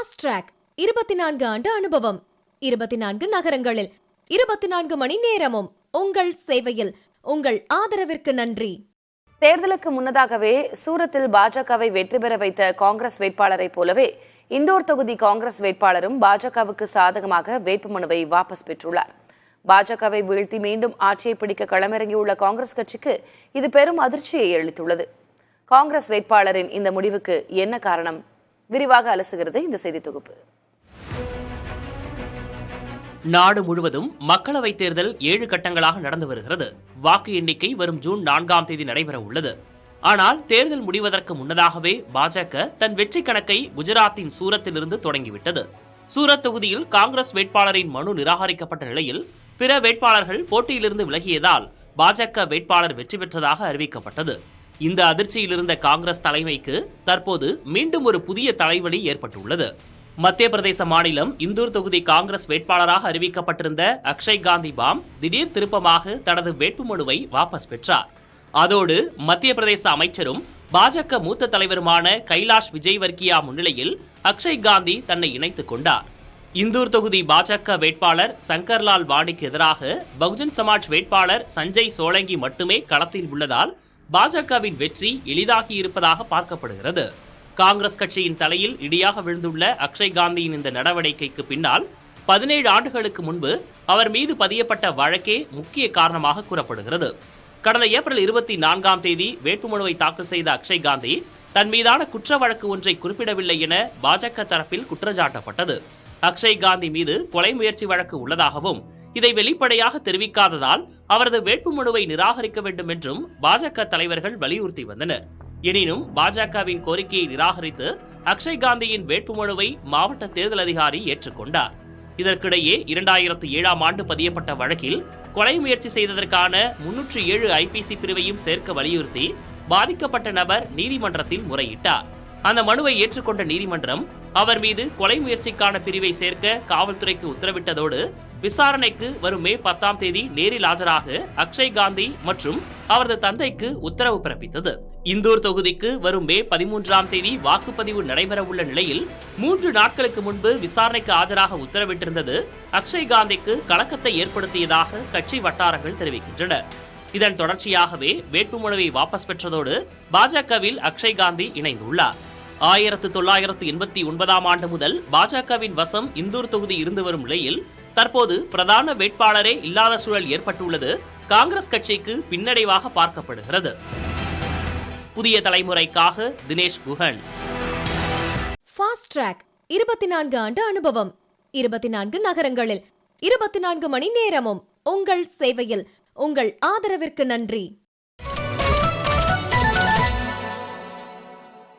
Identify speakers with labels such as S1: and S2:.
S1: Fast track 24 ஆண்டு அனுபவம், 24 நகரங்களில் 24 மணி நேரமும் உங்கள் சேவையில். உங்கள் ஆதரவிற்கு நன்றி.
S2: தேர்தலுக்கு முன்னதாகவே சூரத்தில் பாஜகவை வெற்றி பெற வைத்த காங்கிரஸ் வேட்பாளரை போலவே இந்தூர் தொகுதி காங்கிரஸ் வேட்பாளரும் பாஜகவுக்கு சாதகமாக வேட்புமனுவை வாபஸ் பெற்றுள்ளார். பாஜகவை வீழ்த்தி மீண்டும் ஆட்சியை பிடிக்க களமிறங்கியுள்ள காங்கிரஸ் கட்சிக்கு இது பெரும் அதிர்ச்சியை அளித்துள்ளது. காங்கிரஸ் வேட்பாளரின் இந்த முடிவுக்கு என்ன காரணம்? விரிவாக அலசுகிறது இந்த செய்தி தொகுப்பு.
S3: நாடு முழுவதும் மக்களவைத் தேர்தல் 7 கட்டங்களாக நடந்து வருகிறது. வாக்கு எண்ணிக்கை வரும் ஜூன் 4ஆம் தேதி நடைபெற உள்ளது. ஆனால் தேர்தல் முடிவதற்கு முன்னதாகவே பாஜக தன் வெற்றி கணக்கை குஜராத்தின் சூரத்திலிருந்து தொடங்கிவிட்டது. சூரத் தொகுதியில் காங்கிரஸ் வேட்பாளரின் மனு நிராகரிக்கப்பட்ட நிலையில் பிற வேட்பாளர்கள் போட்டியிலிருந்து விலகியதால் பாஜக வேட்பாளர் வெற்றி பெற்றதாக அறிவிக்கப்பட்டது. இந்த அதிர்ச்சியில் இருந்த காங்கிரஸ் தலைமைக்கு தற்போது மீண்டும் ஒரு புதிய தலைவலி ஏற்பட்டுள்ளது. மத்திய பிரதேச மாநிலம் இந்தூர் தொகுதி காங்கிரஸ் வேட்பாளராக அறிவிக்கப்பட்டிருந்த அக்ஷய் காந்தி பாம் திடீர் திருப்பமாக தனது வேட்புமனுவை வாபஸ் பெற்றார். அதோடு மத்திய பிரதேச அமைச்சரும் பாஜக மூத்த தலைவருமான கைலாஷ் விஜய்வர்கியா முன்னிலையில் அக்ஷய் காந்தி தன்னை இணைத்துக் கொண்டார். இந்தூர் தொகுதி பாஜக வேட்பாளர் சங்கர்லால் வாணிக்கு எதிராக பகுஜன் சமாஜ் வேட்பாளர் சஞ்சய் சோலங்கி மட்டுமே களத்தில் உள்ளதால் பாஜகவின் வெற்றி எளிதாகி இருப்பதாக பார்க்கப்படுகிறது. காங்கிரஸ் கட்சியின் தலையில் இடியாக விழுந்துள்ள அக்ஷய் காந்தியின் இந்த நடவடிக்கைக்கு பின்னால் 17 ஆண்டுகளுக்கு முன்பு அவர் மீது பதியப்பட்ட வழக்கே முக்கிய காரணமாக கூறப்படுகிறது. கடந்த ஏப்ரல் 24ஆம் தேதி வேட்புமனுவை தாக்கல் செய்த அக்ஷய் காந்தி தன் மீதான குற்ற வழக்கு ஒன்றை குறிப்பிடவில்லை என பாஜக தரப்பில் குற்றச்சாட்டப்பட்டது. அக்ஷய் காந்தி மீது கொலை முயற்சி வழக்கு உள்ளதாகவும் இதை வெளிப்படையாக தெரிவிக்காததால் அவரது வேட்புமனுவை நிராகரிக்க வேண்டும் என்றும் பாஜக தலைவர்கள் வலியுறுத்தி வந்தனர். எனினும் பாஜகவின் கோரிக்கையை நிராகரித்து அக்ஷய் காந்தியின் வேட்புமனுவை மாவட்ட தேர்தல் அதிகாரி ஏற்றுக்கொண்டார். இதற்கிடையே 2007ஆம் ஆண்டு பதியப்பட்ட வழக்கில் கொலை முயற்சி செய்ததற்கான 307 ஐபிசி பிரிவையும் சேர்க்க வலியுறுத்தி பாதிக்கப்பட்ட நபர் நீதிமன்றத்தில் முறையிட்டார். அந்த மனுவை ஏற்றுக்கொண்ட நீதிமன்றம் அவர் மீது கொலை முயற்சிக்கான பிரிவை சேர்க்க காவல்துறைக்கு உத்தரவிட்டதோடு விசாரணைக்கு வரும் மே 10ஆம் தேதி நேரில் ஆஜராக அக்ஷய் காந்தி மற்றும் அவரது தந்தைக்கு உத்தரவு பிறப்பித்தது. இந்தூர் தொகுதிக்கு வரும் மே 13ஆம் தேதி வாக்குப்பதிவு நடைபெற உள்ள நிலையில் 3 நாட்களுக்கு முன்பு விசாரணைக்கு ஆஜராக உத்தரவிட்டிருந்தது அக்ஷய் காந்திக்கு கலக்கத்தை ஏற்படுத்தியதாக கட்சி வட்டாரங்கள் தெரிவிக்கின்றன. இதன் தொடர்ச்சியாகவே வேட்புமனுவை வாபஸ் பெற்றதோடு பாஜகவில் அக்ஷய் காந்தி இணைந்துள்ளார். 1989ஆம் ஆண்டு முதல் பாஜகவின் வசம் இந்தூர் தொகுதி இருந்து வரும் நிலையில் தற்போது பிரதான வேட்பாளரே இல்லாத சூழல் ஏற்பட்டுள்ளது காங்கிரஸ் கட்சிக்கு பின்னடைவாக பார்க்கப்படுகிறது. புதிய தலைமுறைக்காக தினேஷ் குஹன்.
S1: ஃபாஸ்ட் ட்ராக் 24 ஆண்டு அனுபவம், 24 நகரங்களில் 24 மணி நேரமும் உங்கள் சேவையில். உங்கள் ஆதரவிற்கு நன்றி.